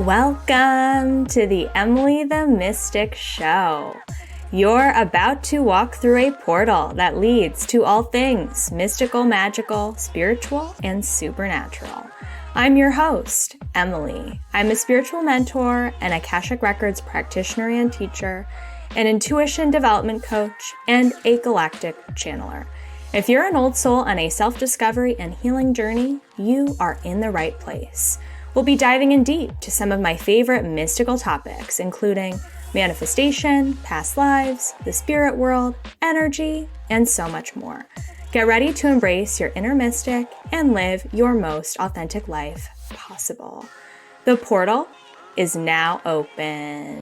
Welcome to the Emily the Mystic Show. You're about to walk through a portal that leads to all things mystical, magical, spiritual, and supernatural. I'm your host, Emily. I'm a spiritual mentor, an Akashic Records practitioner and teacher, an intuition development coach, and a galactic channeler. If you're an old soul on a self-discovery and healing journey, you are in the right place. We'll be diving in deep to some of my favorite mystical topics, including manifestation, past lives, the spirit world, energy, and so much more. Get ready to embrace your inner mystic and live your most authentic life possible. The portal is now open.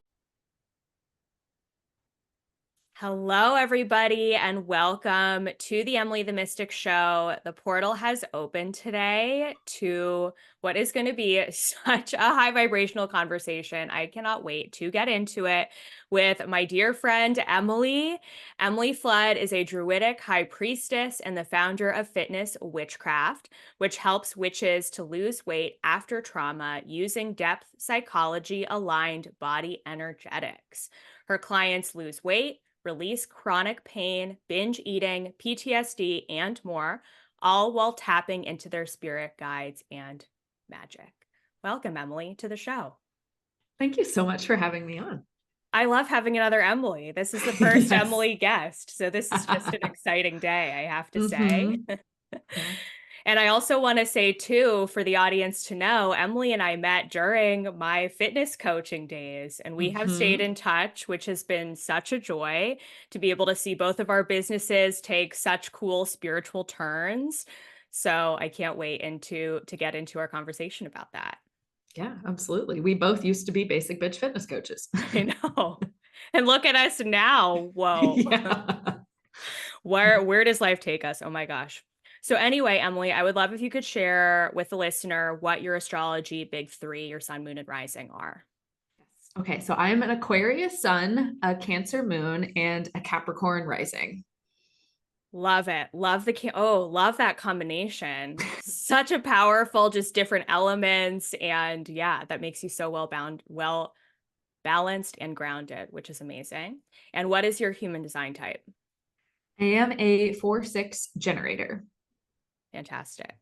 Hello, everybody, and welcome to the Emily the Mystic Show. The portal has opened today to what is going to be such a high vibrational conversation. I cannot wait to get into it with my dear friend, Emily. Emily Flood is a Druidic High Priestess and the founder of Fitness Witchcraft, which helps witches to lose weight after trauma using depth psychology-aligned body energetics. Her clients lose weight, release chronic pain, binge eating, PTSD, and more, all while tapping into their spirit guides and magic. Welcome, Emily, to the show. Thank you so much for having me on. I love having another Emily. This is the first Yes. Emily guest, so this is just an exciting day, I have to say. And I also want to say, too, for the audience to know, Emily and I met during my fitness coaching days, and we have stayed in touch, which has been such a joy to be able to see both of our businesses take such cool spiritual turns. So I can't wait to get into our conversation about that. Yeah, absolutely. We both used to be basic bitch fitness coaches. I know. And look at us now. Whoa. Yeah. Where does life take us? Oh my gosh. So anyway, Emily, I would love if you could share with the listener what your astrology big three, your sun, moon, and rising are. Okay, so I am an Aquarius sun, a Cancer moon, and a Capricorn rising. Love it. Love love that combination. Such a powerful, just different elements. And yeah, that makes you so well balanced and grounded, which is amazing. And what is your human design type? I am a 4/6 generator. Fantastic.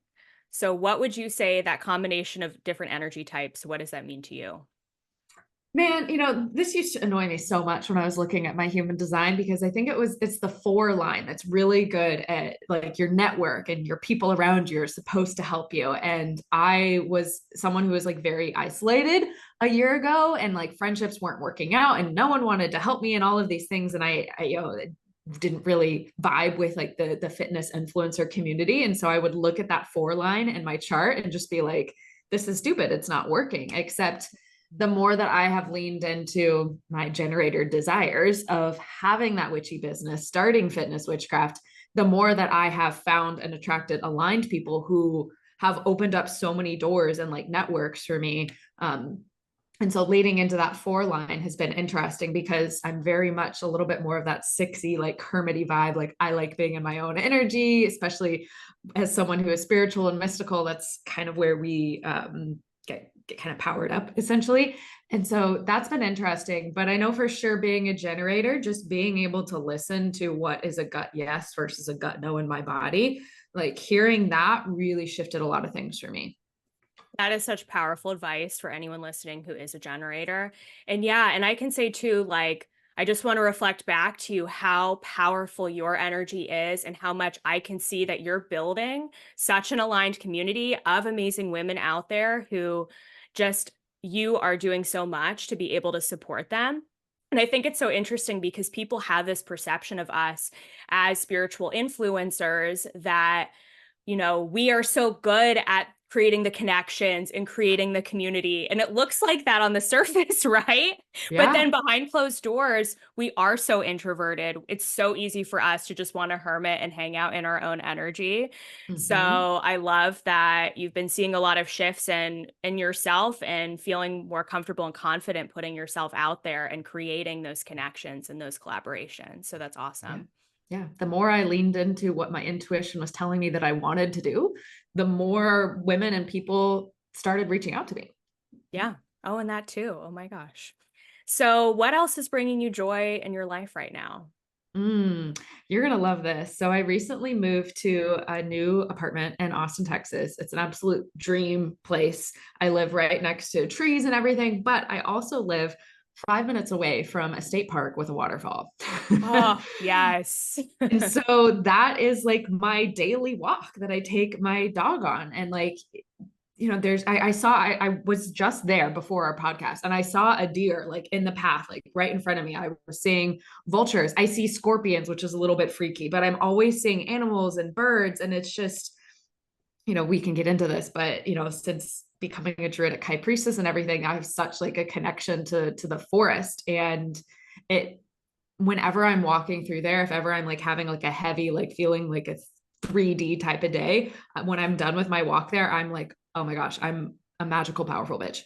So what would you say that combination of different energy types, what does that mean to you? Man, this used to annoy me so much when I was looking at my human design because I think it's the 4 line that's really good at like your network and your people around you are supposed to help you. And I was someone who was like very isolated a year ago and like friendships weren't working out and no one wanted to help me and all of these things. And I didn't really vibe with like the fitness influencer community. And so I would look at that 4 line in my chart and just be like, this is stupid. It's not working. Except the more that I have leaned into my generator desires of having that witchy business, starting Fitness Witchcraft, the more that I have found and attracted aligned people who have opened up so many doors and like networks for me. And so leading into that 4 line has been interesting because I'm very much a little bit more of that 6y, like hermity vibe. Like I like being in my own energy, especially as someone who is spiritual and mystical. That's kind of where we get kind of powered up essentially. And so that's been interesting, but I know for sure being a generator, just being able to listen to what is a gut yes versus a gut no in my body, like hearing that really shifted a lot of things for me. That is such powerful advice for anyone listening who is a generator. And yeah, and I can say too, like, I just want to reflect back to you how powerful your energy is and how much I can see that you're building such an aligned community of amazing women out there who just, you are doing so much to be able to support them. And I think it's so interesting because people have this perception of us as spiritual influencers that, we are so good at creating the connections and creating the community. And it looks like that on the surface, right? Yeah. But then behind closed doors, we are so introverted. It's so easy for us to just want to hermit and hang out in our own energy. So I love that you've been seeing a lot of shifts in yourself and feeling more comfortable and confident putting yourself out there and creating those connections and those collaborations. So that's awesome. Yeah. The more I leaned into what my intuition was telling me that I wanted to do, the more women and people started reaching out to me. Yeah. Oh, and that too. Oh my gosh. So what else is bringing you joy in your life right now? You're gonna love this. So I recently moved to a new apartment in Austin, Texas. It's an absolute dream place. I live right next to trees and everything, but I also live 5 minutes away from a state park with a waterfall. Oh, yes. And so that is like my daily walk that I take my dog on. And like, I was just there before our podcast and I saw a deer like in the path, like right in front of me. I was seeing vultures. I see scorpions, which is a little bit freaky, but I'm always seeing animals and birds. And it's just, we can get into this, but since becoming a Druidic High Priestess and everything, I have such like a connection to the forest. And it whenever I'm walking through there, if ever I'm like having like a heavy, like feeling like a 3D type of day, when I'm done with my walk there, I'm like, oh my gosh, I'm a magical, powerful bitch.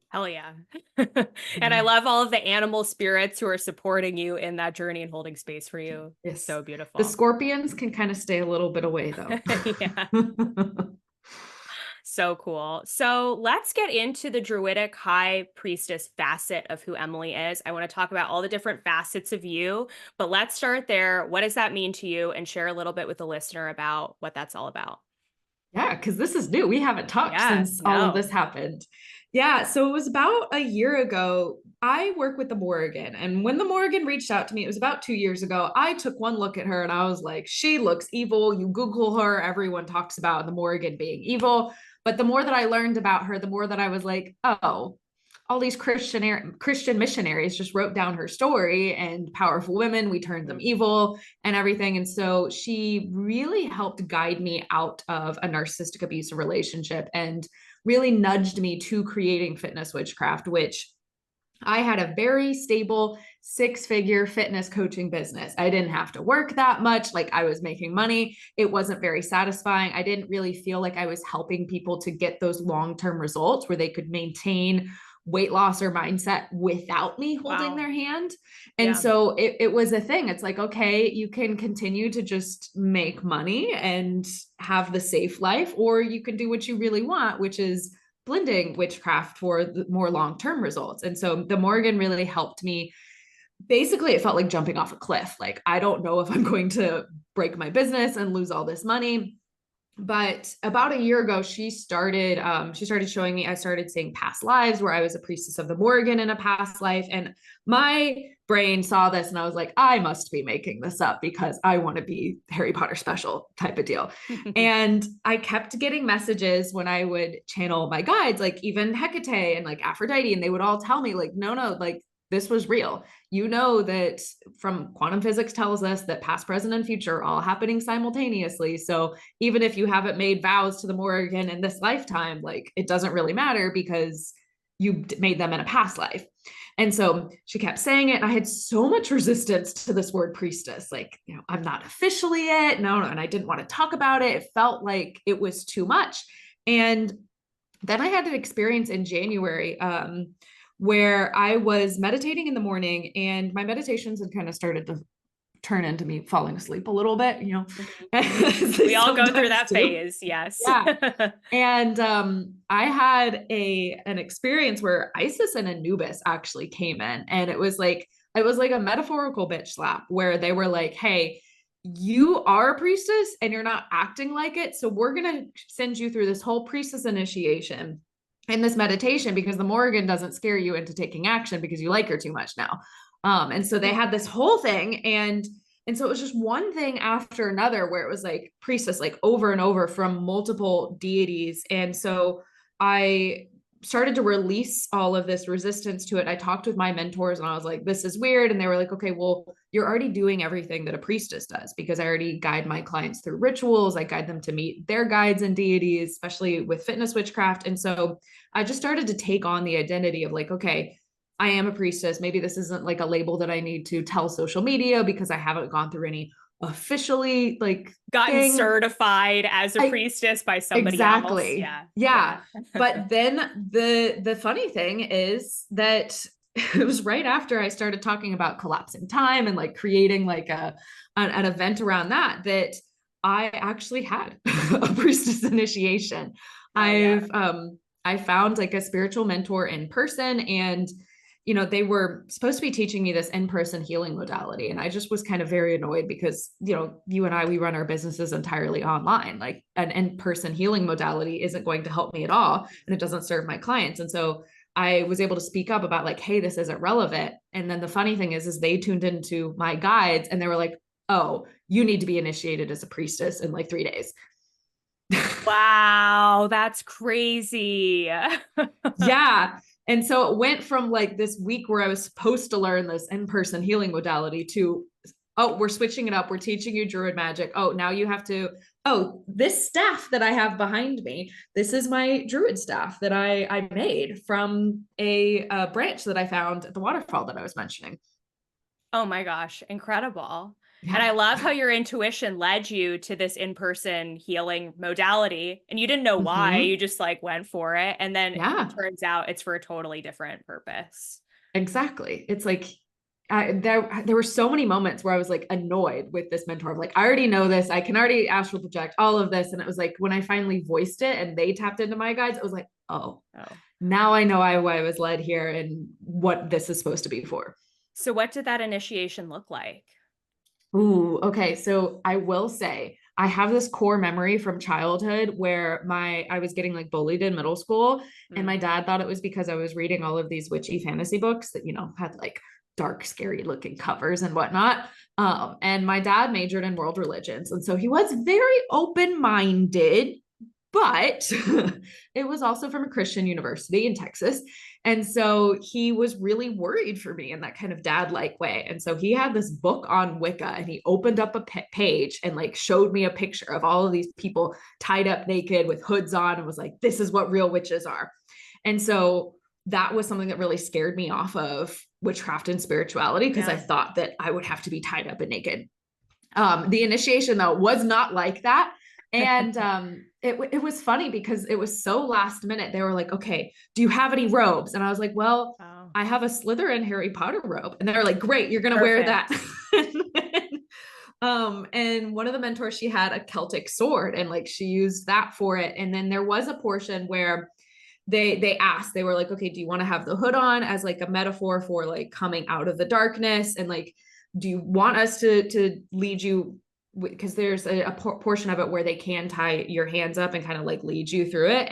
Hell yeah. And I love all of the animal spirits who are supporting you in that journey and holding space for you. Yes. So The beautiful. scorpions can kind of stay a little bit away though. Yeah. So cool. So let's get into the Druidic High Priestess facet of who Emily is. I want to talk about all the different facets of you, but let's start there. What does that mean to you? And share a little bit with the listener about what that's all about. Yeah, because this is new. We haven't talked Yeah, since all of no. this happened. Yeah, so it was about a year ago. I work with the Morrigan, and when the Morrigan reached out to me, it was about 2 years ago. I took one look at her and I was like, she looks evil. You Google her, everyone talks about the Morrigan being evil. But the more that I learned about her, the more that I was like, oh, all these Christian missionaries just wrote down her story and powerful women, we turned them evil and everything. And so she really helped guide me out of a narcissistic abusive relationship and really nudged me to creating Fitness Witchcraft, which I had a very stable 6-figure fitness coaching business. I didn't have to work that much. Like I was making money. It wasn't very satisfying. I didn't really feel like I was helping people to get those long-term results where they could maintain weight loss or mindset without me holding Wow. their hand. And Yeah. so it was a thing. It's like, okay, you can continue to just make money and have the safe life, or you can do what you really want, which is blending witchcraft for the more long-term results. And so the Morrigan really helped me. Basically, it felt like jumping off a cliff. Like, I don't know if I'm going to break my business and lose all this money. But about a year ago, she started showing me, I started seeing past lives where I was a priestess of the Morrigan in a past life. And my brain saw this and I was like, I must be making this up because I want to be Harry Potter special type of deal. And I kept getting messages when I would channel my guides, like even Hecate and like Aphrodite, and they would all tell me like, no, like this was real. You know that from quantum physics tells us that past, present, and future are all happening simultaneously. So even if you haven't made vows to the Morrigan in this lifetime, like it doesn't really matter because you made them in a past life. And so she kept saying it. And I had so much resistance to this word priestess. Like, I'm not officially it. No. And I didn't want to talk about it. It felt like it was too much. And then I had an experience in January where I was meditating in the morning and my meditations had kind of started to turn into me falling asleep a little bit, We all go through that do. phase. Yes. Yeah. And I had an experience where Isis and Anubis actually came in, and it was like a metaphorical bitch slap where they were like, hey, you are a priestess and you're not acting like it. So we're going to send you through this whole priestess initiation in this meditation because the Morrigan doesn't scare you into taking action because you like her too much now. And so they had this whole thing, and so it was just one thing after another where it was like priestess, like over and over from multiple deities. And so I started to release all of this resistance to it. I talked with my mentors and I was like, this is weird. And they were like, okay, well, you're already doing everything that a priestess does because I already guide my clients through rituals. I guide them to meet their guides and deities, especially with Fitness Witchcraft. And so I just started to take on the identity of like, okay, I am a priestess. Maybe this isn't like a label that I need to tell social media because I haven't gone through any officially like Gotten thing. certified as a priestess by somebody else. Exactly. Yeah. Yeah. But then the funny thing is that it was right after I started talking about collapsing time and like creating like an event around that I actually had a priestess initiation. Oh, yeah. I found like a spiritual mentor in person, and they were supposed to be teaching me this in-person healing modality. And I just was kind of very annoyed because, you and I, we run our businesses entirely online. Like an in-person healing modality isn't going to help me at all. And it doesn't serve my clients. And so I was able to speak up about like, hey, this isn't relevant. And then the funny thing is they tuned into my guides and they were like, oh, you need to be initiated as a priestess in like 3 days. Wow, that's crazy. Yeah. And so it went from like this week where I was supposed to learn this in-person healing modality to, oh, we're switching it up. We're teaching you druid magic. Oh, now you have to, oh, this staff that I have behind me, this is my druid staff that I made from a branch that I found at the waterfall that I was mentioning. Oh my gosh, incredible. Yeah. And I love how your intuition led you to this in-person healing modality and you didn't know why, you just like went for it. And then it turns out it's for a totally different purpose. Exactly. It's like, there were so many moments where I was like annoyed with this mentor of like, I already know this. I can already astral project all of this. And it was like, when I finally voiced it and they tapped into my guides, it was like, oh, now I know why I was led here and what this is supposed to be for. So what did that initiation look like? Ooh, okay. So I will say I have this core memory from childhood where I was getting like bullied in middle school, and my dad thought it was because I was reading all of these witchy fantasy books that, had like dark, scary looking covers and whatnot. And my dad majored in world religions. And so he was very open-minded, but it was also from a Christian university in Texas. And so he was really worried for me in that kind of dad-like way. And so he had this book on Wicca, and he opened up a page and like showed me a picture of all of these people tied up naked with hoods on and was like, this is what real witches are. And so that was something that really scared me off of witchcraft and spirituality, because I thought that I would have to be tied up and naked. The initiation though was not like that. And it was funny because it was so last minute. They were like, okay, do you have any robes? And I was like, well, I have a Slytherin Harry Potter robe. And they're like, great, you're going to wear that. And one of the mentors, she had a Celtic sword and like she used that for it. And then there was a portion where they asked, they were like, okay, do you want to have the hood on as like a metaphor for like coming out of the darkness? And like, do you want us to lead you, because there's a portion of it where they can tie your hands up and kind of like lead you through it.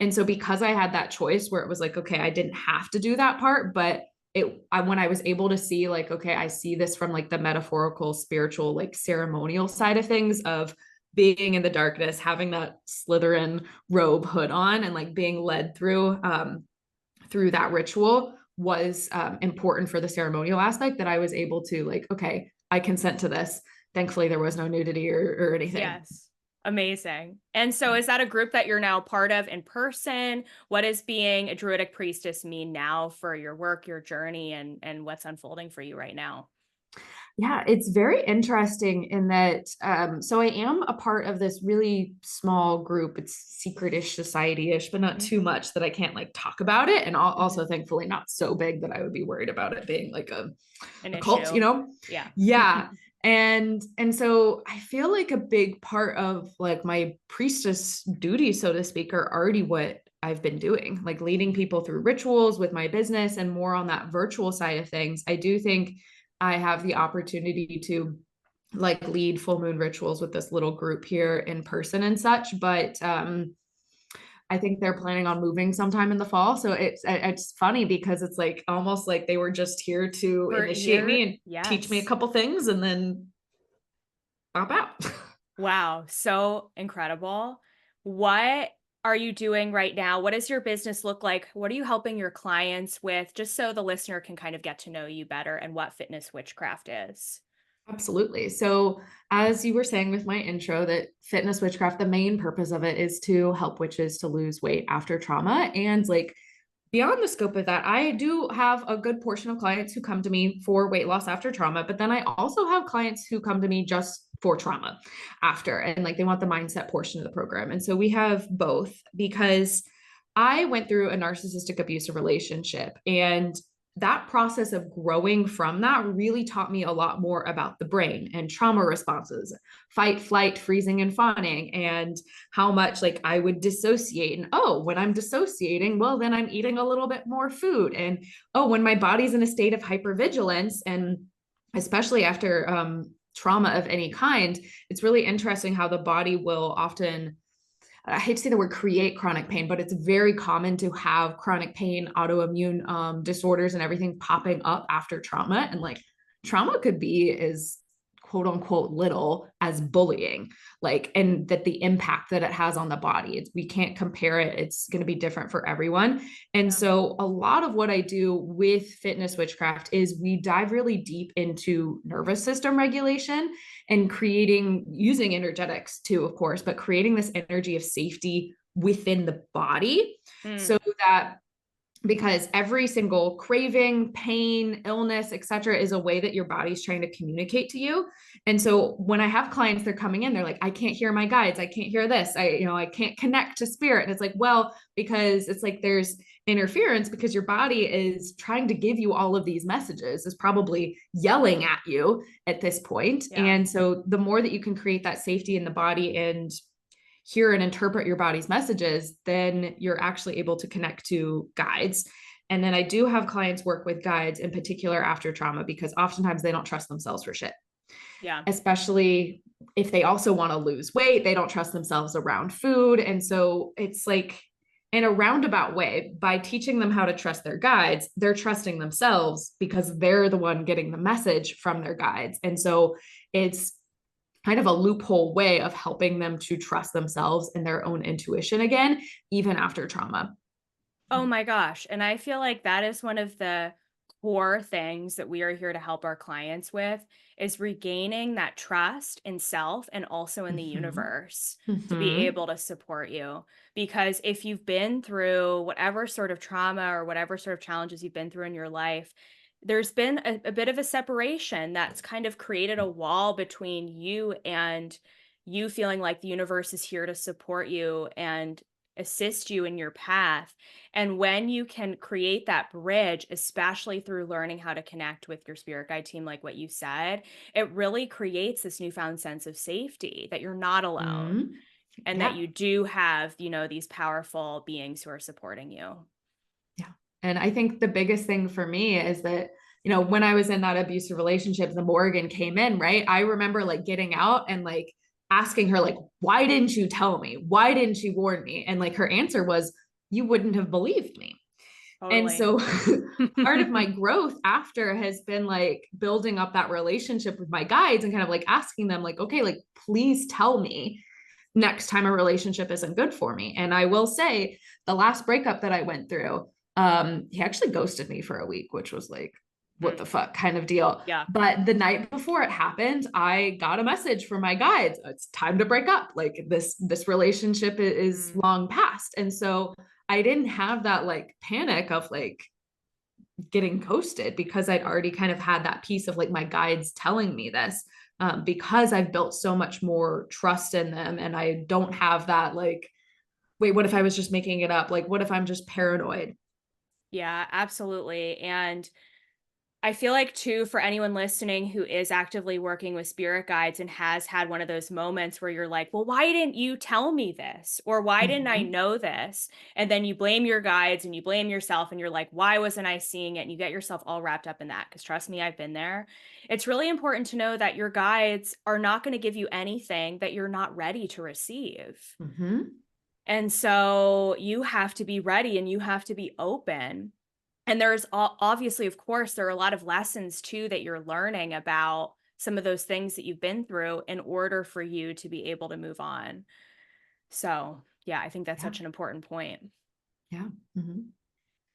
And so because I had that choice where it was like, okay, I didn't have to do that part, but when I was able to see like, okay, I see this from like the metaphorical, spiritual, like ceremonial side of things of being in the darkness, having that Slytherin robe hood on and like being led through that ritual was important for the ceremonial aspect, that I was able to like, okay, I consent to this. Thankfully, there was no nudity or anything. Yes. Amazing. And so is that a group that you're now part of in person? What does being a Druidic priestess mean now for your work, your journey, and what's unfolding for you right now? Yeah, it's very interesting in that, so I am a part of this really small group. It's secret-ish, society-ish, but not too much that I can't like talk about it. And also thankfully not so big that I would be worried about it being like a cult, Yeah. Yeah. And so I feel like a big part of like my priestess duty, so to speak, are already what I've been doing, like leading people through rituals with my business and more on that virtual side of things. I do think I have the opportunity to like lead full moon rituals with this little group here in person and such. But I think they're planning on moving sometime in the fall. So it's funny because it's like almost like they were just here to initiate me and teach me a couple things and then pop out. Wow. So incredible. What are you doing right now? What does your business look like? What are you helping your clients with? Just so the listener can kind of get to know you better and what Fitness Witchcraft is. Absolutely. So as you were saying with my intro, that Fitness Witchcraft, the main purpose of it is to help witches to lose weight after trauma. And like beyond the scope of that, I do have a good portion of clients who come to me for weight loss after trauma, but then I also have clients who come to me just for trauma after, and like they want the mindset portion of the program. And so we have both, because I went through a narcissistic abusive relationship, and that process of growing from that really taught me a lot more about the brain and trauma responses, fight, flight, freezing, and fawning, and how much like I would dissociate. And oh, when I'm dissociating, well, then I'm eating a little bit more food. And oh, when my body's in a state of hypervigilance, and especially after trauma of any kind, it's really interesting how the body will often, I hate to say the word create chronic pain, but it's very common to have chronic pain, autoimmune disorders, and everything popping up after trauma. And like trauma could be as quote unquote little as bullying, like, and that the impact that it has on the body, we can't compare it. It's going to be different for everyone. And so a lot of what I do with Fitness Witchcraft is we dive really deep into nervous system regulation and creating, using energetics too, of course, but creating this energy of safety within the body so that, because every single craving, pain, illness, etc., is a way that your body's trying to communicate to you. And so when I have clients, they're coming in, they're like, I can't hear my guides. I can't hear this. I can't connect to spirit. And it's like, well, because it's like there's interference because your body is trying to give you all of these messages, is probably yelling at you at this point. Yeah. And so the more that you can create that safety in the body and hear and interpret your body's messages, then you're actually able to connect to guides. And then I do have clients work with guides in particular after trauma, because oftentimes they don't trust themselves for shit. Yeah. Especially if they also want to lose weight, they don't trust themselves around food. And so it's like, in a roundabout way, by teaching them how to trust their guides, they're trusting themselves because they're the one getting the message from their guides. And so it's kind of a loophole way of helping them to trust themselves and their own intuition again, even after trauma. Oh my gosh. And I feel like that is one of the core things that we are here to help our clients with, is regaining that trust in self and also in the universe to be able to support you. Because if you've been through whatever sort of trauma or whatever sort of challenges you've been through in your life, there's been a bit of a separation that's kind of created a wall between you and you feeling like the universe is here to support you and assist you in your path. And when you can create that bridge, especially through learning how to connect with your spirit guide team, like what you said, it really creates this newfound sense of safety that you're not alone and that you do have, these powerful beings who are supporting you. Yeah. And I think the biggest thing for me is that, when I was in that abusive relationship, the Morrigan came in, right? I remember like getting out and like asking her, like, why didn't you tell me? Why didn't you warn me? And like her answer was, you wouldn't have believed me. Totally. And so part of my growth after has been like building up that relationship with my guides and kind of like asking them like, okay, like, please tell me next time a relationship isn't good for me. And I will say the last breakup that I went through, he actually ghosted me for a week, which was like, what the fuck kind of deal. Yeah. But the night before it happened, I got a message from my guides. It's time to break up. Like this relationship is long past. And so I didn't have that like panic of like getting ghosted, because I'd already kind of had that piece of like my guides telling me this, because I've built so much more trust in them. And I don't have that like, wait, what if I was just making it up? Like, what if I'm just paranoid? Yeah, absolutely. And I feel like too, for anyone listening who is actively working with spirit guides and has had one of those moments where you're like, well, why didn't you tell me this? Or why didn't I know this? And then you blame your guides and you blame yourself and you're like, why wasn't I seeing it? And you get yourself all wrapped up in that. Because trust me, I've been there. It's really important to know that your guides are not going to give you anything that you're not ready to receive. And so you have to be ready and you have to be open. And there's obviously, of course, there are a lot of lessons too that you're learning about some of those things that you've been through in order for you to be able to move on. So yeah, I think that's such an important point. Yeah.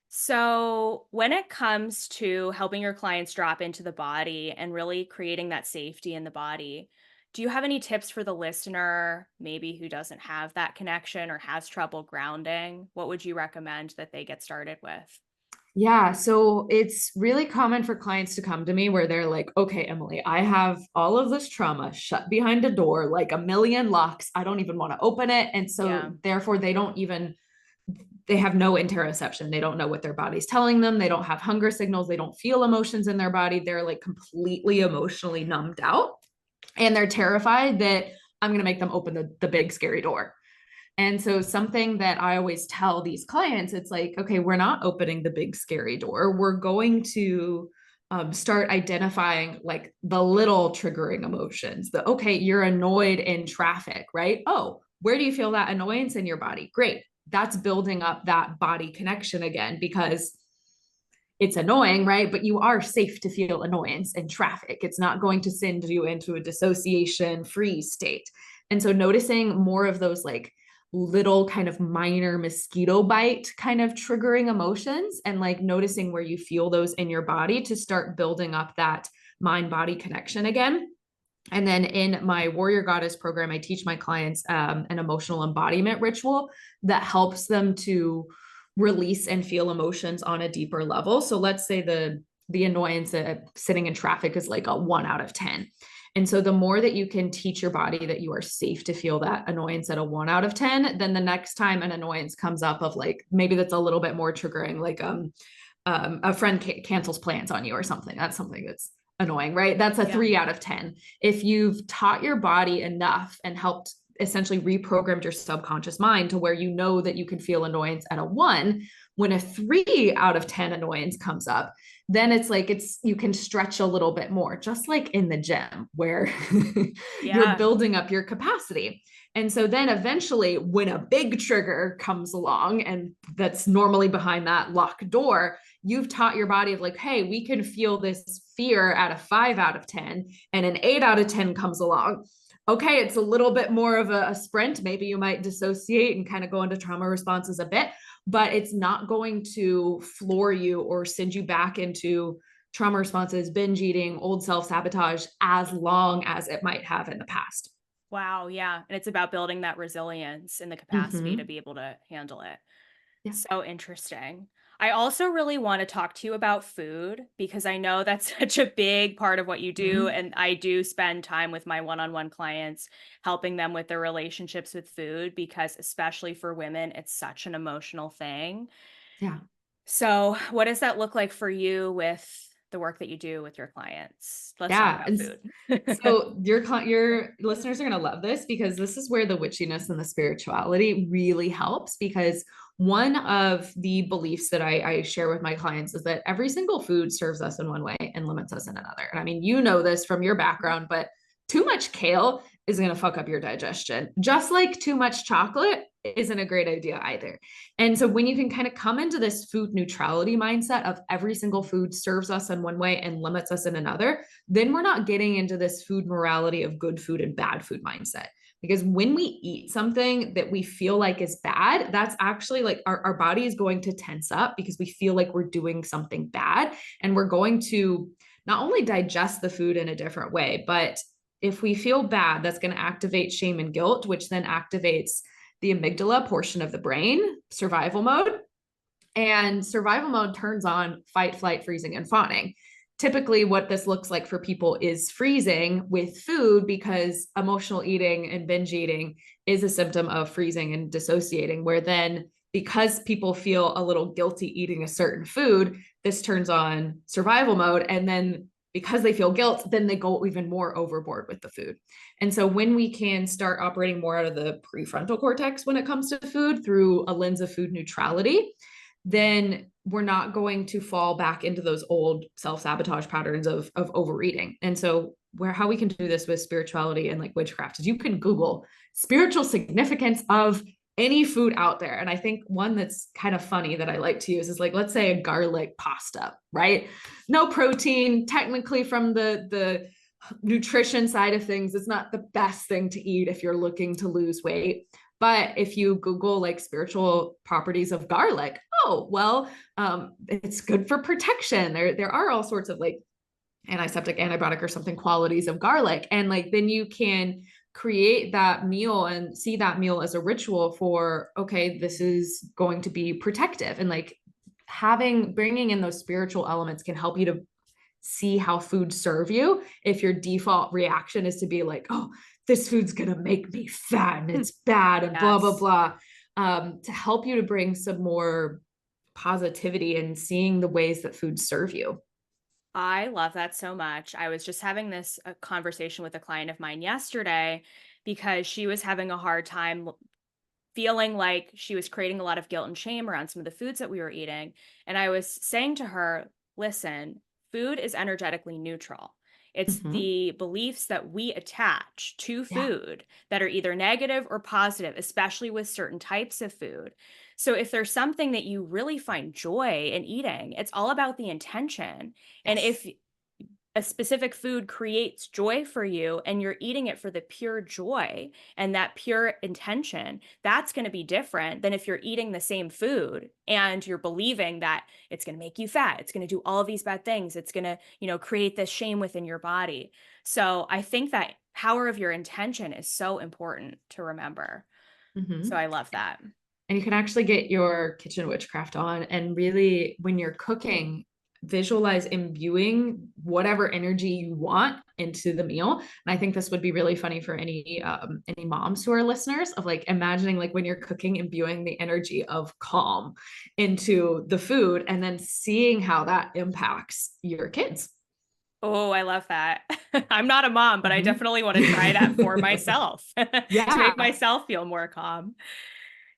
So when it comes to helping your clients drop into the body and really creating that safety in the body, do you have any tips for the listener, maybe who doesn't have that connection or has trouble grounding? What would you recommend that they get started with? Yeah. So it's really common for clients to come to me where they're like, okay, Emily, I have all of this trauma shut behind a door, like a million locks. I don't even want to open it. And so therefore they don't even they have no interoception. They don't know what their body's telling them. They don't have hunger signals. They don't feel emotions in their body. They're like completely emotionally numbed out. And they're terrified that I'm going to make them open the big scary door. And so something that I always tell these clients, it's like, okay, we're not opening the big scary door. We're going to start identifying like the little triggering emotions. Okay, you're annoyed in traffic, right? Oh, where do you feel that annoyance in your body? Great. That's building up that body connection again, because it's annoying, right? But you are safe to feel annoyance in traffic. It's not going to send you into a dissociation freeze state. And so noticing more of those like little kind of minor mosquito bite kind of triggering emotions, and like noticing where you feel those in your body to start building up that mind body connection again. And then in my Warrior Goddess program, I teach my clients an emotional embodiment ritual that helps them to release and feel emotions on a deeper level. So let's say the annoyance at sitting in traffic is like a 1 out of 10. And so the more that you can teach your body that you are safe to feel that annoyance at a 1 out of 10, then the next time an annoyance comes up of like, maybe that's a little bit more triggering, like a friend cancels plans on you or something. That's something that's annoying, right? That's a 3 out of 10. If you've taught your body enough and helped essentially reprogrammed your subconscious mind to where you know that you can feel annoyance at a 1, when a 3 out of 10 annoyance comes up, then it's like you can stretch a little bit more, just like in the gym where you're building up your capacity. And so then eventually when a big trigger comes along, and that's normally behind that locked door, you've taught your body of like, hey, we can feel this fear at a 5 out of 10, and an 8 out of 10 comes along. Okay, it's a little bit more of a sprint. Maybe you might dissociate and kind of go into trauma responses a bit, but it's not going to floor you or send you back into trauma responses, binge eating, old self-sabotage as long as it might have in the past. Wow. Yeah. And it's about building that resilience and the capacity to be able to handle it. Yeah. So interesting. I also really want to talk to you about food, because I know that's such a big part of what you do. And I do spend time with my one-on-one clients, helping them with their relationships with food, because especially for women, it's such an emotional thing. Yeah. So what does that look like for you with the work that you do with your clients? Let's talk about food. So your listeners are going to love this, because this is where the witchiness and the spirituality really helps. Because one of the beliefs that I share with my clients is that every single food serves us in one way and limits us in another. And I mean, you know this from your background, but too much kale is going to fuck up your digestion, just like too much chocolate isn't a great idea either. And so when you can kind of come into this food neutrality mindset of every single food serves us in one way and limits us in another, then we're not getting into this food morality of good food and bad food mindset. Because when we eat something that we feel like is bad, that's actually like our body is going to tense up, because we feel like we're doing something bad, and we're going to not only digest the food in a different way, but if we feel bad, that's going to activate shame and guilt, which then activates the amygdala portion of the brain, survival mode. And survival mode turns on fight, flight, freezing, and fawning. Typically, what this looks like for people is freezing with food, because emotional eating and binge eating is a symptom of freezing and dissociating, where then because people feel a little guilty eating a certain food, this turns on survival mode. And then because they feel guilt, then they go even more overboard with the food. And so when we can start operating more out of the prefrontal cortex when it comes to food through a lens of food neutrality, then we're not going to fall back into those old self-sabotage patterns of overeating. And so how we can do this with spirituality and like witchcraft is you can Google spiritual significance of any food out there. And I think one that's kind of funny that I like to use is like, let's say a garlic pasta, right? No protein, technically from the nutrition side of things, it's not the best thing to eat if you're looking to lose weight. But if you Google like spiritual properties of garlic, oh, well, it's good for protection. There are all sorts of like antiseptic, antibiotic or something qualities of garlic. And like, then you can create that meal and see that meal as a ritual for, okay, this is going to be protective. And like bringing in those spiritual elements can help you to see how foods serve you. If your default reaction is to be like, oh, this food's going to make me fat and it's bad and blah, blah, blah. to help you to bring some more positivity and seeing the ways that foods serve you. I love that so much. I was just having this conversation with a client of mine yesterday because she was having a hard time feeling like she was creating a lot of guilt and shame around some of the foods that we were eating. And I was saying to her, listen, food is energetically neutral. It's Mm-hmm. the beliefs that we attach to Yeah. food that are either negative or positive, especially with certain types of food. So if there's something that you really find joy in eating, it's all about the intention. And Yes. if a specific food creates joy for you and you're eating it for the pure joy and that pure intention, that's going to be different than if you're eating the same food and you're believing that it's going to make you fat, it's going to do all of these bad things, it's going to, create this shame within your body. So I think that power of your intention is so important to remember. So Mm-hmm. I love that. And you can actually get your kitchen witchcraft on and really, when you're cooking, visualize imbuing whatever energy you want into the meal. And I think this would be really funny for any moms who are listeners, of like imagining like when you're cooking, imbuing the energy of calm into the food and then seeing how that impacts your kids. Oh, I love that. I'm not a mom, but I Mhm. definitely want to try that for myself to make Yeah. myself feel more calm.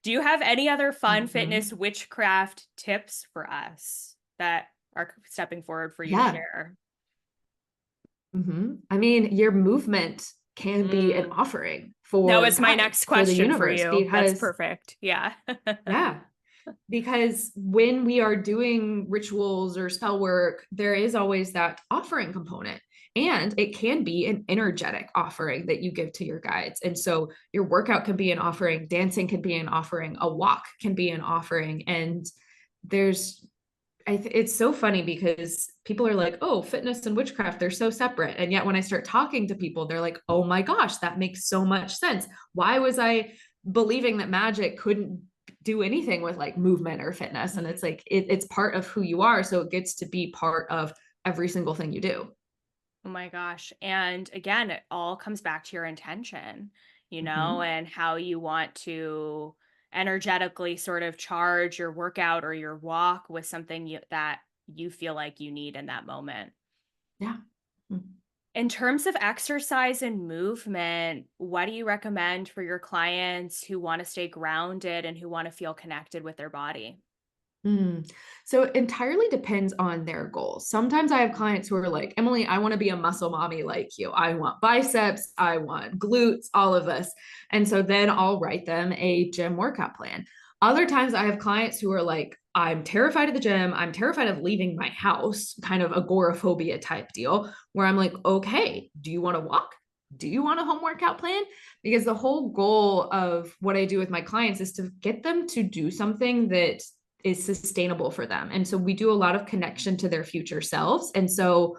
Do you have any other fun fitness Mhm. witchcraft tips for us that are stepping forward for you to Yeah. share? I mean, your movement can be an Mm. offering That for was my God, next for the question for universe, you. That's because perfect. Yeah. yeah, because when we are doing rituals or spell work, there is always that offering component. And it can be an energetic offering that you give to your guides. And so your workout can be an offering, dancing can be an offering, a walk can be an offering. And there's it's so funny because people are like, oh, fitness and witchcraft, they're so separate. And yet when I start talking to people, they're like, oh my gosh, that makes so much sense. Why was I believing that magic couldn't do anything with like movement or fitness? And it's like, it's part of who you are. So it gets to be part of every single thing you do. Oh my gosh. And again, it all comes back to your intention, Mm-hmm. and how you want to energetically sort of charge your workout or your walk with something that you feel like you need in that moment. Yeah. Mm-hmm. In terms of exercise and movement, what do you recommend for your clients who want to stay grounded and who want to feel connected with their body? Mm. So it entirely depends on their goals. Sometimes I have clients who are like, Emily, I want to be a muscle mommy like you. I want biceps, I want glutes, all of this. And so then I'll write them a gym workout plan. Other times I have clients who are like, I'm terrified of the gym. I'm terrified of leaving my house, kind of agoraphobia type deal, where I'm like, okay, do you want to walk? Do you want a home workout plan? Because the whole goal of what I do with my clients is to get them to do something that is sustainable for them. And so we do a lot of connection to their future selves. And so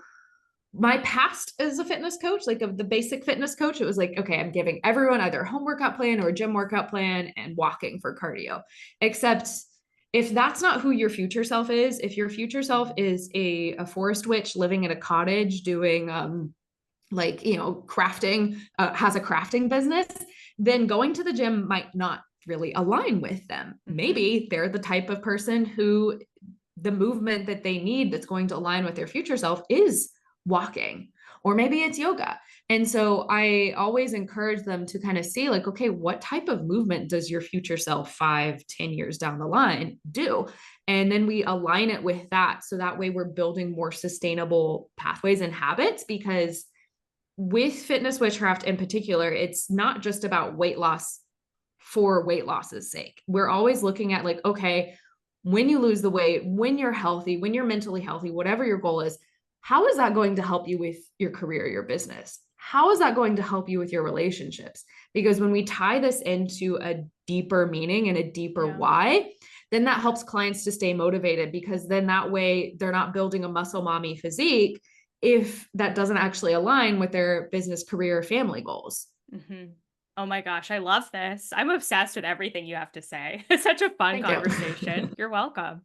my past as a fitness coach, like of the basic fitness coach, it was like, okay, I'm giving everyone either a home workout plan or a gym workout plan and walking for cardio. Except if that's not who your future self is, if your future self is a forest witch living in a cottage doing like, crafting, has a crafting business, then going to the gym might not really align with them. Mm-hmm. Maybe they're the type of person who the movement that they need that's going to align with their future self is walking, or maybe it's yoga. And so I always encourage them to kind of see like, okay, what type of movement does your future self 5-10 years down the line do? And then we align it with that. So that way we're building more sustainable pathways and habits, because with fitness witchcraft in particular, it's not just about weight loss for weight loss's sake. We're always looking at like, okay, when you lose the weight, when you're healthy, when you're mentally healthy, whatever your goal is, how is that going to help you with your career, your business? How is that going to help you with your relationships? Because when we tie this into a deeper meaning and a deeper Yeah. why, then that helps clients to stay motivated, because then that way they're not building a muscle mommy physique if that doesn't actually align with their business, career, family goals. Mm-hmm. Oh my gosh, I love this. I'm obsessed with everything you have to say. It's such a fun Thank you. conversation. You're welcome.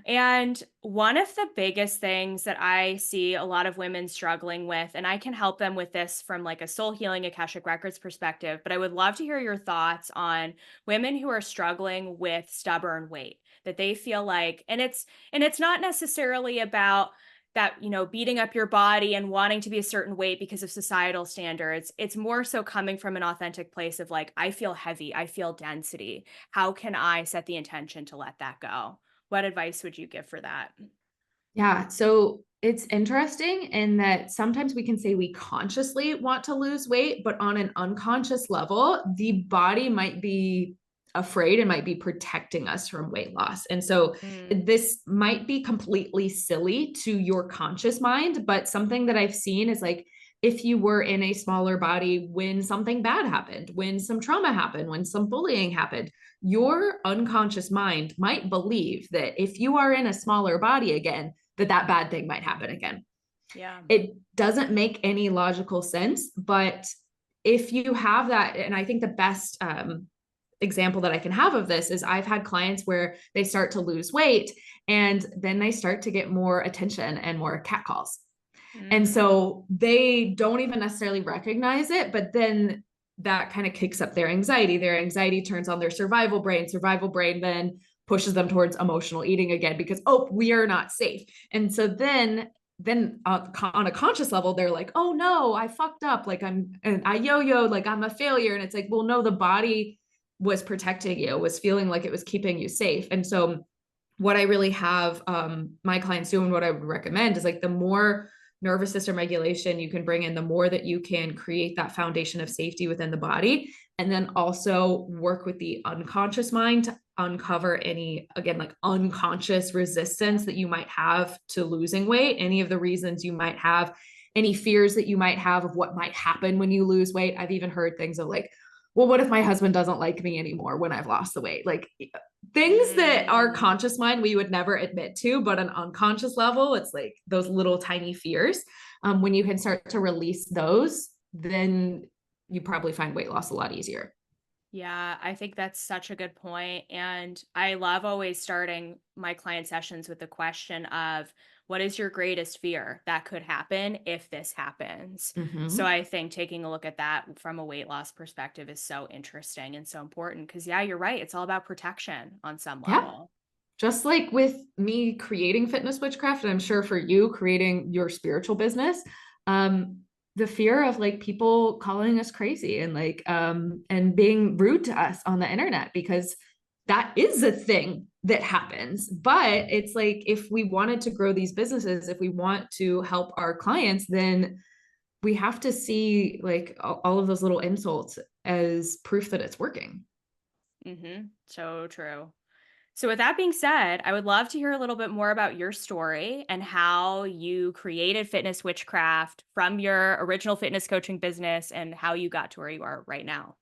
And one of the biggest things that I see a lot of women struggling with, and I can help them with this from like a soul healing Akashic Records perspective, but I would love to hear your thoughts on women who are struggling with stubborn weight, that they feel like, and it's not necessarily about that, beating up your body and wanting to be a certain weight because of societal standards. It's more so coming from an authentic place of like, I feel heavy, I feel density. How can I set the intention to let that go? What advice would you give for that? Yeah. So it's interesting in that sometimes we can say we consciously want to lose weight, but on an unconscious level, the body might be afraid and might be protecting us from weight loss. And so this might be completely silly to your conscious mind, but something that I've seen is like, if you were in a smaller body when something bad happened, when some trauma happened, when some bullying happened, your unconscious mind might believe that if you are in a smaller body again, that bad thing might happen again. Yeah. It doesn't make any logical sense, but if you have that, and I think the best example that I can have of this is I've had clients where they start to lose weight and then they start to get more attention and more catcalls. And so they don't even necessarily recognize it, but then that kind of kicks up their anxiety. Their anxiety turns on their survival brain. Survival brain then pushes them towards emotional eating again because, oh, we are not safe. And so then on a conscious level, they're like, oh no, I fucked up. Like I yo-yo, like I'm a failure. And it's like, well, no, the body was protecting you, was feeling like it was keeping you safe. And so what I really have my clients do and what I would recommend is like the more nervous system regulation you can bring in, the more that you can create that foundation of safety within the body. And then also work with the unconscious mind to uncover any, again, like unconscious resistance that you might have to losing weight, any of the reasons you might have, any fears that you might have of what might happen when you lose weight. I've even heard things of like, well, what if my husband doesn't like me anymore when I've lost the weight? Like things that our conscious mind we would never admit to, but an unconscious level, it's like those little tiny fears. When you can start to release those, then you probably find weight loss a lot easier. Yeah, I think that's such a good point. And I love always starting my client sessions with the question of what is your greatest fear that could happen if this happens? So I think taking a look at that from a weight loss perspective is so interesting and so important because, yeah, you're right. It's all about protection on some Yeah. level. Just like with me creating Fitness Witchcraft, and I'm sure for you creating your spiritual business, the fear of like people calling us crazy and like and being rude to us on the internet, because that is a thing that happens. But it's like if we wanted to grow these businesses, if we want to help our clients, then we have to see like all of those little insults as proof that it's working. So true. So, with that being said, I would love to hear a little bit more about your story and how you created Fitness Witchcraft from your original fitness coaching business and how you got to where you are right now.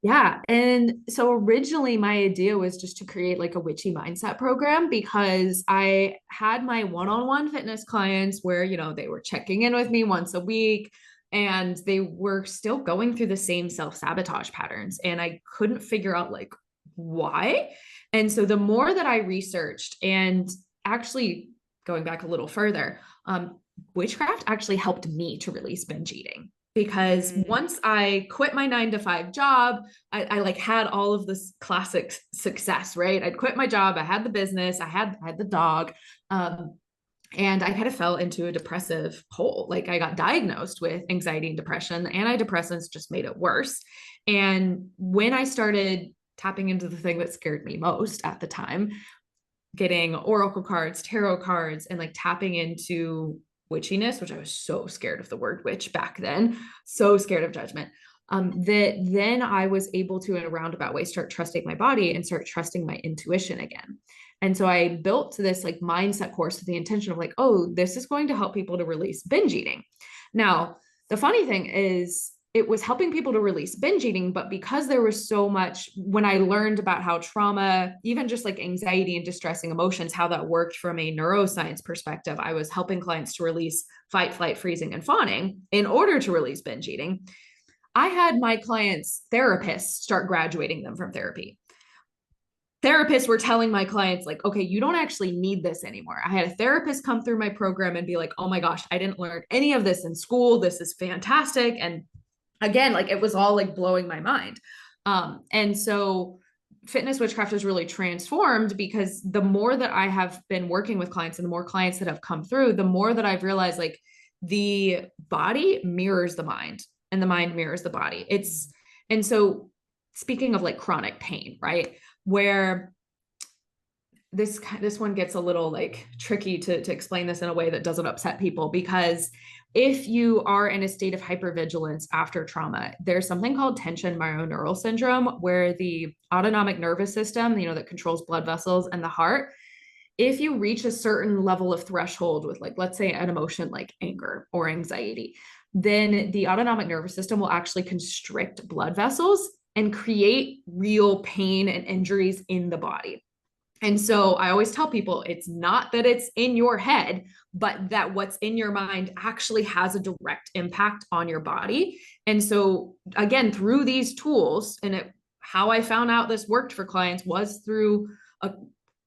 Yeah. And so originally my idea was just to create like a witchy mindset program because I had my one-on-one fitness clients where, they were checking in with me once a week and they were still going through the same self-sabotage patterns. And I couldn't figure out like why. And so the more that I researched, and actually going back a little further, witchcraft actually helped me to release binge eating. Because once I quit my 9-to-5 job, I like had all of this classic success, right? I'd quit my job, I had the business, I had the dog, and I kind of fell into a depressive hole. Like I got diagnosed with anxiety and depression. The antidepressants just made it worse. And when I started tapping into the thing that scared me most at the time, getting oracle cards, tarot cards, and like tapping into witchiness, which I was so scared of the word witch back then, so scared of judgment, that then I was able to, in a roundabout way, start trusting my body and start trusting my intuition again. And so I built this like mindset course with the intention of like, oh, this is going to help people to release binge eating. Now, the funny thing is, it was helping people to release binge eating, but because there was so much, when I learned about how trauma, even just like anxiety and distressing emotions, how that worked from a neuroscience perspective, I was helping clients to release fight, flight, freezing, and fawning in order to release binge eating. I had my clients' therapists start graduating them from therapy. therapists were telling my clients like, okay, you don't actually need this anymore. I had a therapist come through my program and be like, oh my gosh, I didn't learn any of this in school. This is fantastic. And again, like it was all like blowing my mind. And so Fitness Witchcraft has really transformed because the more that I have been working with clients and the more clients that have come through, the more that I've realized like the body mirrors the mind and the mind mirrors the body. And so speaking of like chronic pain, right? Where this one gets a little like tricky to explain this in a way that doesn't upset people, because if you are in a state of hypervigilance after trauma, there's something called tension myoneural syndrome, where the autonomic nervous system, that controls blood vessels and the heart, if you reach a certain level of threshold with like, let's say an emotion like anger or anxiety, then the autonomic nervous system will actually constrict blood vessels and create real pain and injuries in the body. And so I always tell people it's not that it's in your head, but that what's in your mind actually has a direct impact on your body. And so again, through these tools, and how I found out this worked for clients was through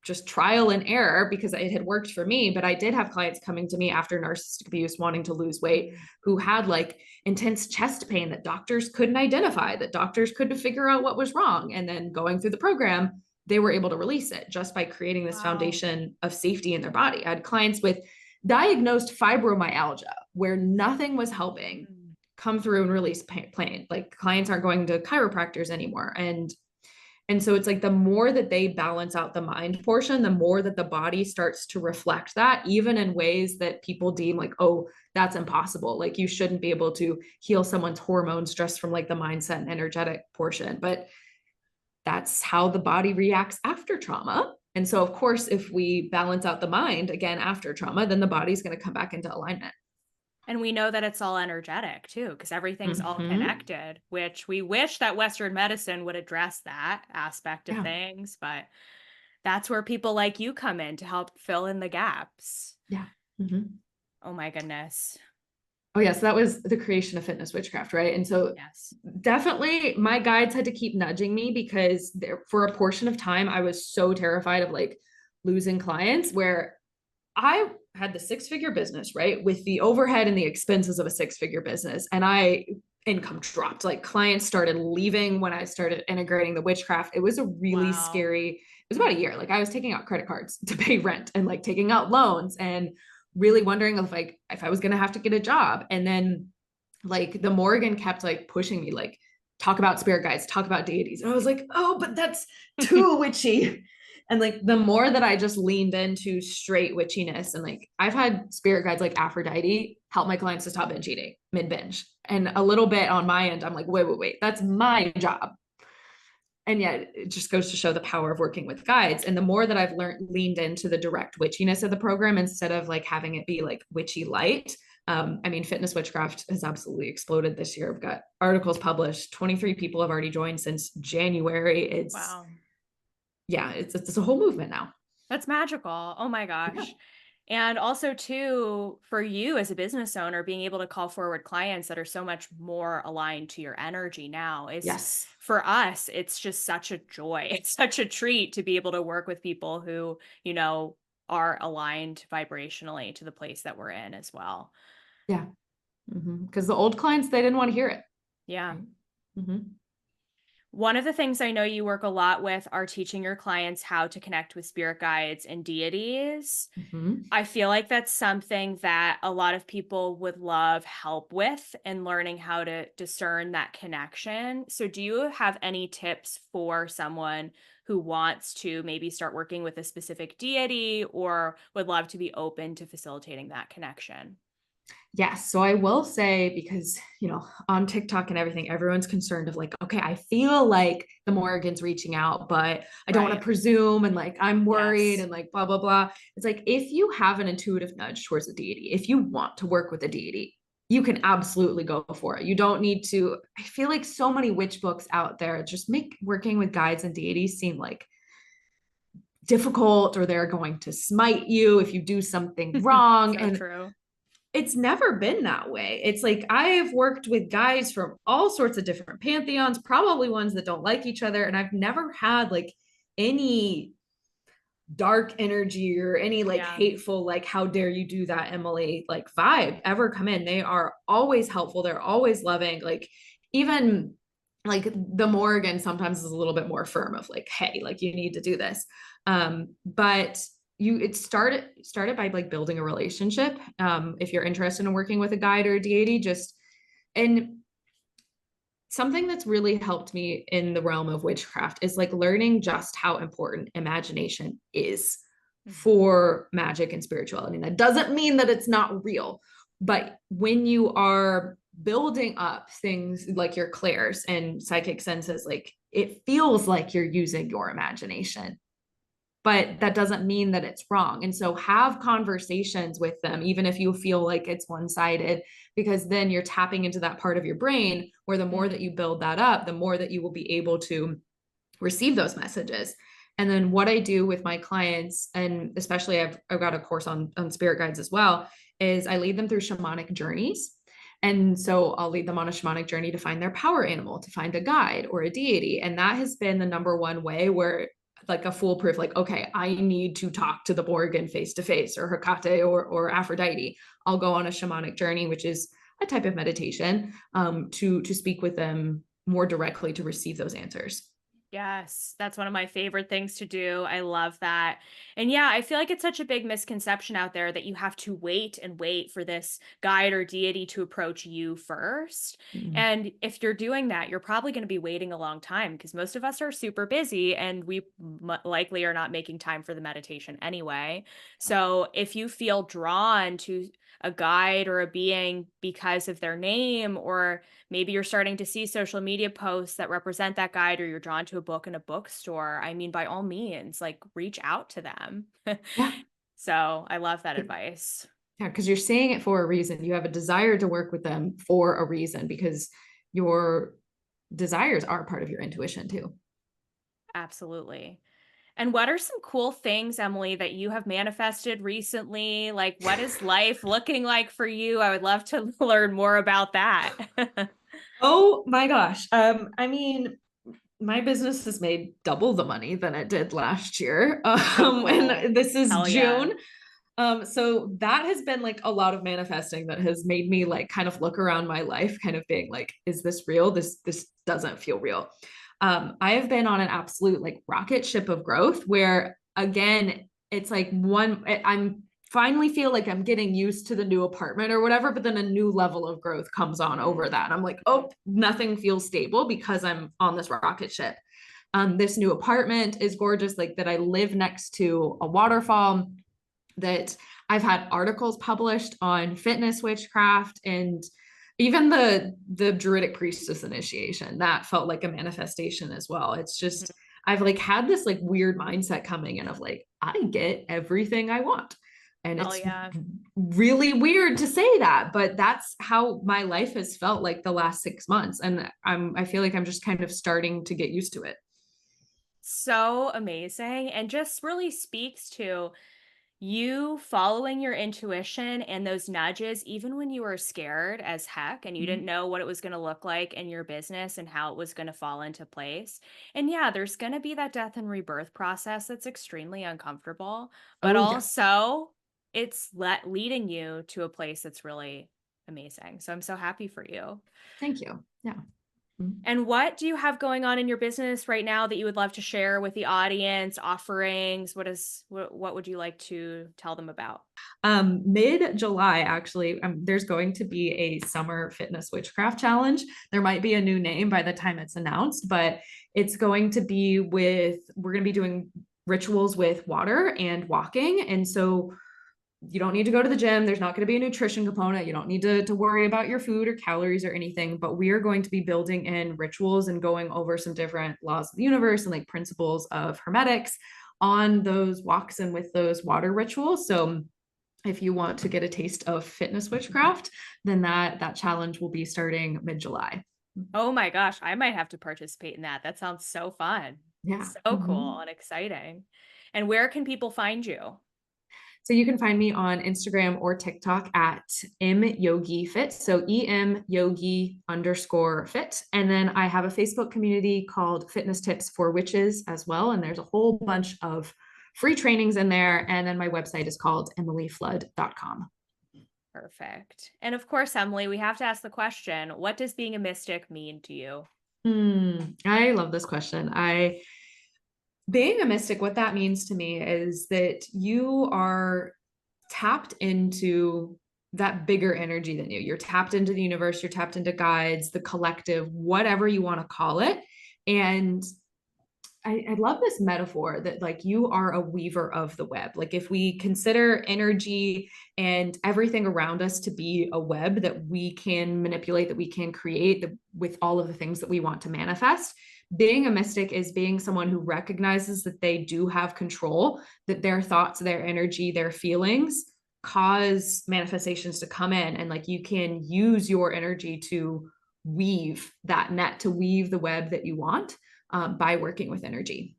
just trial and error, because it had worked for me. But I did have clients coming to me after narcissistic abuse wanting to lose weight, who had like intense chest pain that doctors couldn't identify, that doctors couldn't figure out what was wrong. And then going through the program, they were able to release it just by creating this foundation of safety in their body. I had clients with diagnosed fibromyalgia where nothing was helping come through and release pain. Like clients aren't going to chiropractors anymore. And so it's like the more that they balance out the mind portion, the more that the body starts to reflect that, even in ways that people deem like, oh, that's impossible. Like you shouldn't be able to heal someone's hormones just from like the mindset and energetic portion. But that's how the body reacts after trauma. And so, of course, if we balance out the mind again after trauma, then the body's going to come back into alignment. And we know that it's all energetic too, because everything's all connected, which we wish that Western medicine would address that aspect of things. But that's where people like you come in to help fill in the gaps. Yeah. Oh my goodness. Oh, yes. That was the creation of Fitness Witchcraft, right? And so definitely my guides had to keep nudging me, because for a portion of time, I was so terrified of like losing clients, where I had the 6-figure business, right? With the overhead and the expenses of a 6-figure business. And income dropped, like clients started leaving when I started integrating the witchcraft. It was a really scary, it was about a year. Like I was taking out credit cards to pay rent and like taking out loans and really wondering if I was going to have to get a job. And then like the Morrigan kept like pushing me, like talk about spirit guides, talk about deities. And I was like, oh, but that's too witchy. And like the more that I just leaned into straight witchiness, and like I've had spirit guides like Aphrodite help my clients to stop binge eating mid-binge. And a little bit on my end, I'm like, wait, that's my job. And yet it just goes to show the power of working with guides. And the more that I've leaned into the direct witchiness of the program, instead of like having it be like witchy light. I mean, Fitness Witchcraft has absolutely exploded this year. I've got articles published. 23 people have already joined since January. It's a whole movement now. That's magical. Oh my gosh. Yeah. And also too, for you as a business owner, being able to call forward clients that are so much more aligned to your energy now is, for us, it's just such a joy. It's such a treat to be able to work with people who, are aligned vibrationally to the place that we're in as well. Yeah. Because the old clients, they didn't want to hear it. Yeah. One of the things I know you work a lot with are teaching your clients how to connect with spirit guides and deities. I feel like that's something that a lot of people would love help with, and learning how to discern that connection. So do you have any tips for someone who wants to maybe start working with a specific deity, or would love to be open to facilitating that connection? Yes. So I will say, because, on TikTok and everything, everyone's concerned of like, okay, I feel like the Morrigan's reaching out, but I don't want to presume. And like, I'm worried and like, blah, blah, blah. It's like, if you have an intuitive nudge towards a deity, if you want to work with a deity, you can absolutely go for it. You don't need to. I feel like so many witch books out there just make working with guides and deities seem like difficult, or they're going to smite you if you do something wrong. So true. It's never been that way. It's like, I've worked with guys from all sorts of different pantheons, probably ones that don't like each other. And I've never had like any dark energy or any like Yeah. hateful, like, how dare you do that, Emily, like vibe ever come in. They are always helpful. They're always loving. Like, even like the Morrigan sometimes is a little bit more firm of like, hey, like you need to do this. But it started by like building a relationship. If you're interested in working with a guide or a deity, just, and something that's really helped me in the realm of witchcraft is like learning just how important imagination is for magic and spirituality. And that doesn't mean that it's not real, but when you are building up things like your clairs and psychic senses, like it feels like you're using your imagination, but that doesn't mean that it's wrong. And so have conversations with them, even if you feel like it's one-sided, because then you're tapping into that part of your brain where the more that you build that up, the more that you will be able to receive those messages. And then what I do with my clients, and especially I've got a course on spirit guides as well, is I lead them through shamanic journeys. And so I'll lead them on a shamanic journey to find their power animal, to find a guide or a deity. And that has been the number one way where like a foolproof, like, okay, I need to talk to the Morrigan face to face, or Hecate, or Aphrodite. I'll go on a shamanic journey, which is a type of meditation, to speak with them more directly to receive those answers. Yes, that's one of my favorite things to do. I love that. And yeah, I feel like it's such a big misconception out there that you have to wait and wait for this guide or deity to approach you first. Mm-hmm. And if you're doing that, you're probably going to be waiting a long time because most of us are super busy and we likely are not making time for the meditation anyway. So if you feel drawn to a guide or a being because of their name, or maybe you're starting to see social media posts that represent that guide, or you're drawn to a book in a bookstore, I mean, by all means, like reach out to them. Yeah. So I love that advice. Yeah, because you're saying it for a reason. You have a desire to work with them for a reason, because your desires are part of your intuition too. Absolutely. And what are some cool things, Emily, that you have manifested recently? Like, what is life looking like for you? I would love to learn more about that. Oh my gosh. I mean, my business has made double the money than it did last year. So cool. And this is Hell yeah. June. So that has been like a lot of manifesting that has made me like kind of look around my life, kind of being like, is this real? This doesn't feel real. I have been on an absolute like rocket ship of growth where, again, it's like I'm finally feel like I'm getting used to the new apartment or whatever, but then a new level of growth comes on over that. I'm like, oh, nothing feels stable because I'm on this rocket ship. This new apartment is gorgeous, like that I live next to a waterfall, that I've had articles published on Fitness Witchcraft, and even the Druidic Priestess initiation, that felt like a manifestation as well. It's just, I've like had this like weird mindset coming in of like, I get everything I want. And Hell it's yeah. really weird to say that, but that's how my life has felt like the last 6 months. And I feel like I'm just kind of starting to get used to it. So amazing. And just really speaks to you following your intuition and those nudges, even when you were scared as heck and you didn't know what it was going to look like in your business and how it was going to fall into place. And yeah, there's going to be that death and rebirth process that's extremely uncomfortable, but Oh, yeah. also it's leading you to a place that's really amazing. So I'm so happy for you. Thank you. Yeah. And what do you have going on in your business right now that you would love to share with the audience? Offerings? What would you like to tell them about? Mid-July, actually, there's going to be a summer fitness witchcraft challenge. There might be a new name by the time it's announced, but it's going to be we're going to be doing rituals with water and walking. And so you don't need to go to the gym. There's not going to be a nutrition component. You don't need to worry about your food or calories or anything, but we are going to be building in rituals and going over some different laws of the universe and like principles of hermetics on those walks and with those water rituals. So if you want to get a taste of fitness witchcraft, then that challenge will be starting mid-July. Oh my gosh, I might have to participate in that. That sounds so fun. Yeah. So cool and exciting. And where can people find you? So you can find me on Instagram or TikTok at myogifit. So emyogi_fit. And then I have a Facebook community called Fitness Tips for Witches as well. And there's a whole bunch of free trainings in there. And then my website is called emilyflood.com. Perfect. And of course, Emily, we have to ask the question, what does being a mystic mean to you? I love this question. Being a mystic, what that means to me is that you are tapped into that bigger energy than you. You're tapped into the universe, you're tapped into guides, the collective, whatever you want to call it. And I love this metaphor that like you are a weaver of the web. Like if we consider energy and everything around us to be a web that we can manipulate, that we can create with all of the things that we want to manifest, being a mystic is being someone who recognizes that they do have control, that their thoughts, their energy, their feelings cause manifestations to come in. And like you can use your energy to weave that net, to weave the web that you want. By working with energy.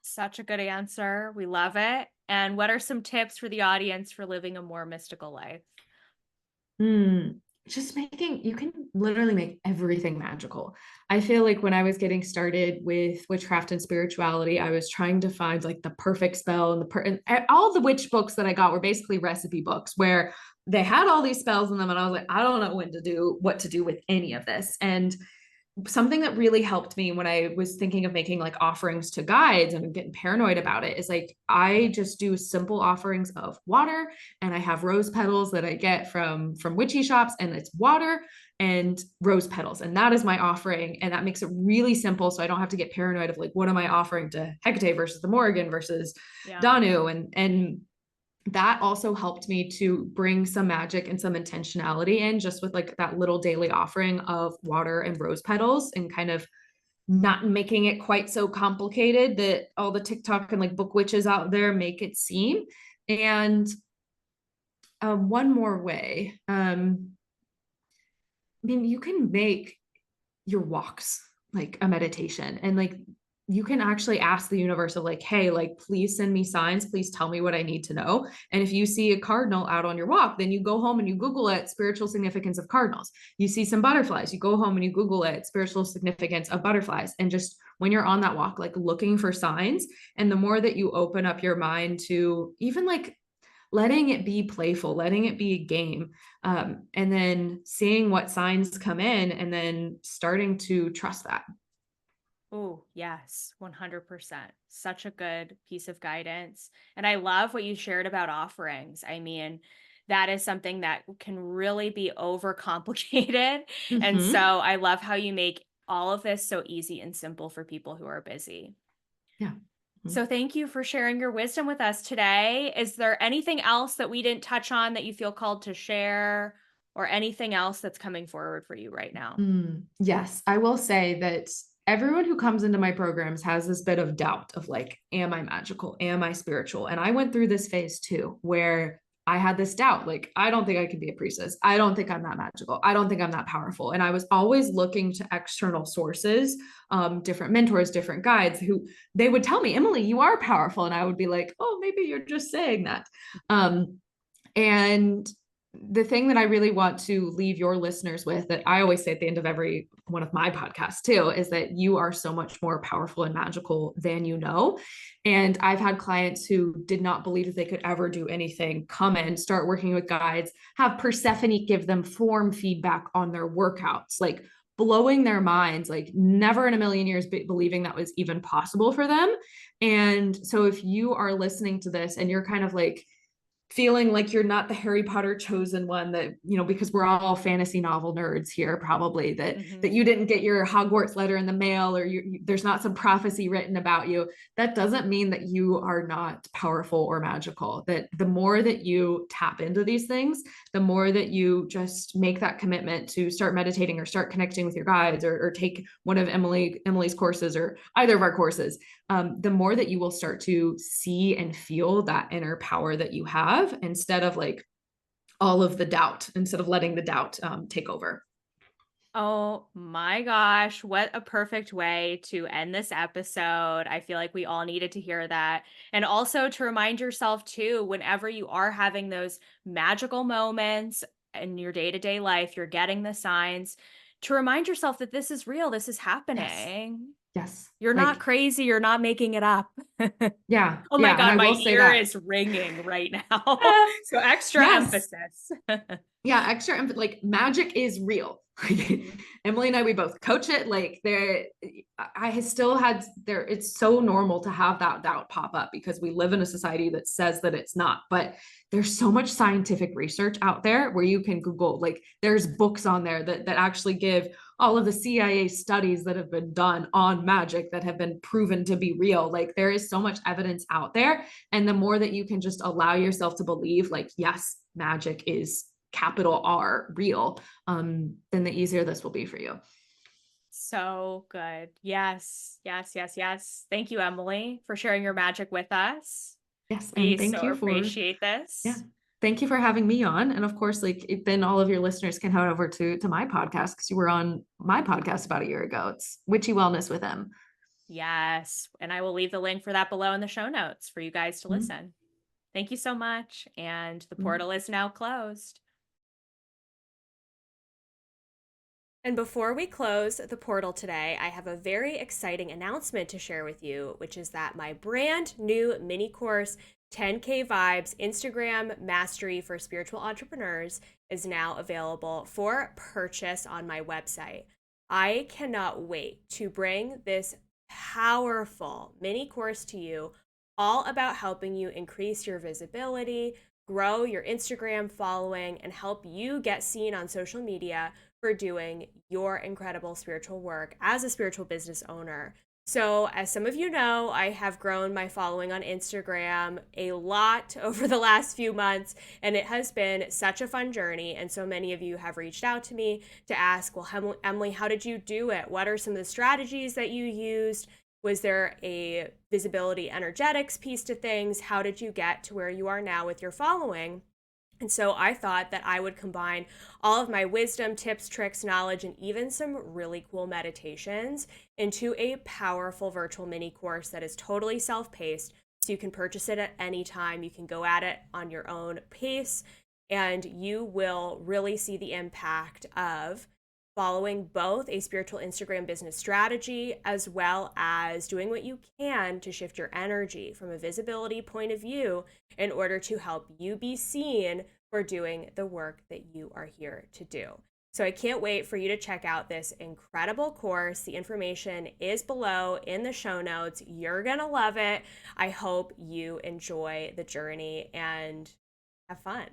Such a good answer. We love it. And what are some tips for the audience for living a more mystical life? Just you can literally make everything magical. I feel like when I was getting started with witchcraft and spirituality, I was trying to find like the perfect spell and and all the witch books that I got were basically recipe books where they had all these spells in them. And I was like, I don't know what to do with any of this. And something that really helped me when I was thinking of making like offerings to guides and getting paranoid about it is like, I just do simple offerings of water, and I have rose petals that I get from witchy shops, and it's water and rose petals. And that is my offering. And that makes it really simple. So I don't have to get paranoid of like, what am I offering to Hecate versus the Morrigan versus Danu? And that also helped me to bring some magic and some intentionality in, just with like that little daily offering of water and rose petals, and kind of not making it quite so complicated that all the TikTok and like book witches out there make it seem. And one more way, I mean, you can make your walks like a meditation, and like you can actually ask the universe of like, hey, like, please send me signs. Please tell me what I need to know. And if you see a cardinal out on your walk, then you go home and you Google it, spiritual significance of cardinals. You see some butterflies, you go home and you Google it, spiritual significance of butterflies. And just when you're on that walk, like looking for signs. And the more that you open up your mind to even like letting it be playful, letting it be a game, and then seeing what signs come in and then starting to trust that. Oh, yes, 100%. Such a good piece of guidance. And I love what you shared about offerings. I mean, that is something that can really be overcomplicated. And so I love how you make all of this so easy and simple for people who are busy. Yeah. So thank you for sharing your wisdom with us today. Is there anything else that we didn't touch on that you feel called to share, or anything else that's coming forward for you right now? Yes, I will say that everyone who comes into my programs has this bit of doubt of like, am I magical? Am I spiritual? And I went through this phase too, where I had this doubt, like, I don't think I can be a priestess. I don't think I'm that magical. I don't think I'm that powerful. And I was always looking to external sources, different mentors, different guides who they would tell me, Emily, you are powerful. And I would be like, oh, maybe you're just saying that. And the thing that I really want to leave your listeners with, that I always say at the end of every one of my podcasts too, is that you are so much more powerful and magical than you know. And I've had clients who did not believe that they could ever do anything come in, start working with guides, have Persephone give them form feedback on their workouts, like blowing their minds, like never in a million years believing that was even possible for them. And so if you are listening to this and you're kind of like feeling like you're not the Harry Potter chosen one, that, you know, because we're all fantasy novel nerds here, probably that you didn't get your Hogwarts letter in the mail, or there's not some prophecy written about you. That doesn't mean that you are not powerful or magical. That the more that you tap into these things, the more that you just make that commitment to start meditating or start connecting with your guides, or take one of Emily's courses, or either of our courses, the more that you will start to see and feel that inner power that you have, instead of like all of the doubt, instead of letting the doubt take over. Oh my gosh, what a perfect way to end this episode. I feel like we all needed to hear that. And also to remind yourself, too, whenever you are having those magical moments in your day to day life, you're getting the signs, to remind yourself that this is real, this is Yes. happening. Yes. You're not Like, crazy, you're not making it up. yeah. Oh my Yeah. And God, I my will say ear that. is ringing right now. Ah, So extra yes. emphasis. Yeah, like magic is real. Like Mhm. Emily and I, we both coach it. Like there, I still had there. It's so normal to have that doubt pop up because we live in a society that says that it's not. But there's so much scientific research out there where you can Google. Like there's books on there that actually give all of the CIA studies that have been done on magic that have been proven to be real. Like there is so much evidence out there, and the more that you can just allow yourself to believe, like yes, magic is capital R real, then the easier this will be for you. So good. Yes, yes, yes, yes. Thank you, Emily, for sharing your magic with us. Yes, We and so thank you for appreciate yeah. this. Thank you for having me on. And of course, like then all of your listeners can head over to my podcast because you were on my podcast about a year ago. It's Witchy Wellness with M. Yes. And I will leave the link for that below in the show notes for you guys to Mm-hmm. listen. Thank you so much. And the Mm-hmm. portal is now closed. And before we close the portal today, I have a very exciting announcement to share with you, which is that my brand new mini course, 10K Vibes Instagram Mastery for Spiritual Entrepreneurs, is now available for purchase on my website. I cannot wait to bring this powerful mini course to you, all about helping you increase your visibility, grow your Instagram following, and help you get seen on social media for doing your incredible spiritual work as a spiritual business owner. So, as some of you know, I have grown my following on Instagram a lot over the last few months, and it has been such a fun journey. And so many of you have reached out to me to ask, well, Emily, how did you do it? What are some of the strategies that you used? Was there a visibility energetics piece to things? How did you get to where you are now with your following? And so I thought that I would combine all of my wisdom, tips, tricks, knowledge, and even some really cool meditations into a powerful virtual mini course that is totally self-paced. So you can purchase it at any time. You can go at it on your own pace, and you will really see the impact of following both a spiritual Instagram business strategy as well as doing what you can to shift your energy from a visibility point of view in order to help you be seen for doing the work that you are here to do. So I can't wait for you to check out this incredible course. The information is below in the show notes. You're going to love it. I hope you enjoy the journey and have fun.